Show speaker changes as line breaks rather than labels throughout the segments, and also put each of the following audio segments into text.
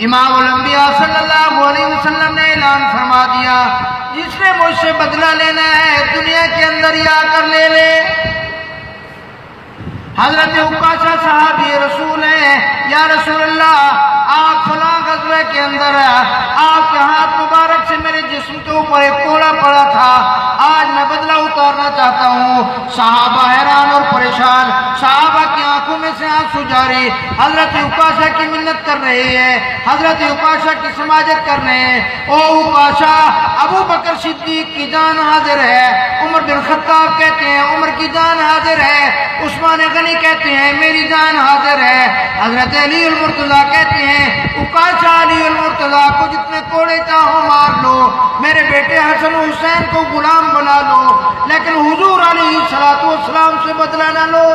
امام الانبیاء صلی اللہ علیہ وسلم نے اعلان فرما دیا جس نے مجھ سے بدلہ لینا ہے دنیا کے اندر ہی آ کر لے لے۔ حضرت عکاشہ صحابی رسول ہیں، یا رسول اللہ آپ فلاں غزوے کے اندر آپ کے ہاتھ مبارک سے میرے جسم کے اوپر ایک کوڑا پڑا تھا، آج میں بدلہ اتارنا چاہتا ہوں۔ صحابہ حیران اور پریشان، صحابہ کی آنکھوں میں سے آنسو جاری، حضرت عکاشہ کی منت کر رہی ہے، حضرت عکاشہ کی سماجت کر رہے ہیں۔ او عکاشہ، ابو بکر صدیق کی جان حاضر ہے، عمر بن خطاب کہتے ہیں عمر کی جان حاضر ہے، عثمان غنی کہتے ہیں میری جان حاضر ہے، حضرت علی المرتضیٰ کہتے ہیں عکاشہ علی المرتضیٰ کو جتنے کوڑے چاہو مار لو، میرے بیٹے حسن و حسین کو غلام بنا لو، لیکن حضور علیہ السلام سے بدلہ نہ لو۔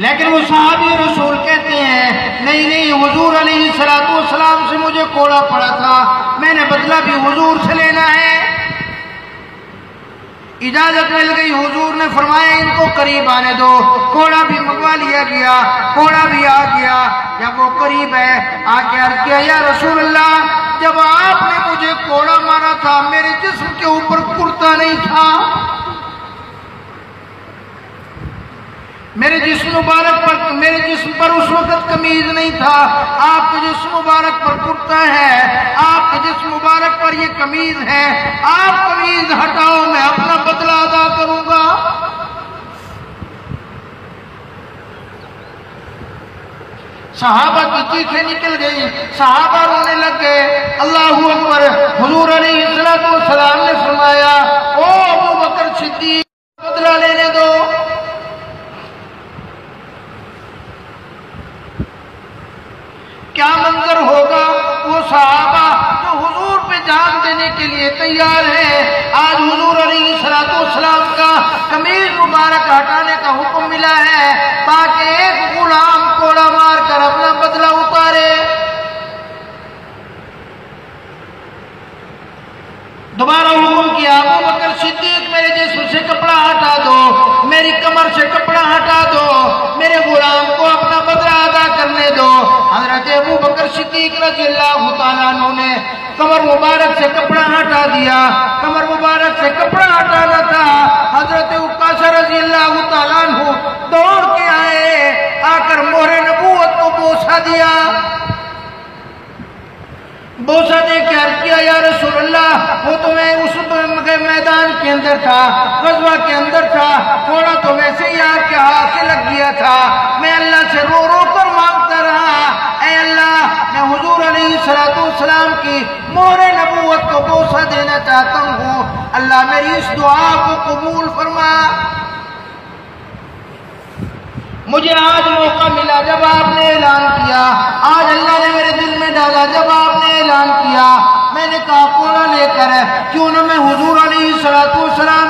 لیکن وہ صحابی رسول کہتے ہیں نہیں حضور علیہ السلام سے مجھے کوڑا پڑا تھا، میں نے بدلہ بھی حضور سے لینا ہے۔ اجازت مل گئی، حضور نے فرمایا ان کو قریب آنے دو، کوڑا بھی منگوا لیا گیا، کوڑا بھی آ گیا۔ جب وہ قریب ہے آ کے عرض کیا یا رسول اللہ جب آپ نے مجھے کوڑا مارا تھا میرے جسم کے اوپر کرتا نہیں تھا، میرے جسم پر اس وقت قمیض نہیں تھا، آپ کے جسم مبارک پر کرتا ہے، آپ کے جسم مبارک پر یہ قمیض ہے، آپ قمیض ہٹاؤ میں اپنا بدلہ ادا کروں گا۔ صحابہ کی چیخیں نکل گئی، صحابہ رونے لگ گئے، اللہ اکبر۔ حضور علیہ السلام نے فرمایا او ابو بکر صدیق بدلہ لینے دو۔ کیا منظر ہوگا وہ صحابہ جو حضور پہ جان دینے کے لیے تیار ہیں۔ آج حضور علیہ السلام کا قمیض مبارک ہٹانے کا حکم ملا ہے تاکہ ایک غلام کوڑا مار کر اپنا بدلہ اتارے۔ دوبارہ حکم کیا ابو بکر صدیق میرے جسم سے کپڑا ہٹا دو، میری کمر سے کپڑا ہٹا دو، میرے غلام کو اپنا بدلہ ادا کرنے دو۔ حضرت ابو بکر صدیق رضی اللہ تعالیٰ عنہ نے کمر مبارک سے کپڑا ہٹا دیا۔ کمر مبارک سے کپڑا ہٹانا تھا، حضرت عکاشہ رضی اللہ تعالیٰ عنہ دوڑ کے آئے، آ کر مہر نبوت کو بوسہ دیا۔ بوسہ دے کے عرض کیا یا رسول اللہ وہ تو میں اس میدان کے اندر تھا، غزوہ کے اندر تھا، کوڑا تو ویسے ہی آپ کے ہاتھ سے لگ گیا تھا، میں اللہ سے رو رو کر مانگتا رہا اے اللہ میں حضور علیہ السلام کی مہر نبوت کو بوسہ دینا چاہتا ہوں، اللہ میری اس دعا کو قبول فرما۔ مجھے آج موقع ملا جب آپ نے اعلان کیا، آج اللہ نے میرے دل میں ڈالا جب آپ نے اعلان کیا، میں نے کہا کوڑا لے کر کیوں نہ میں حضور علیہ السلام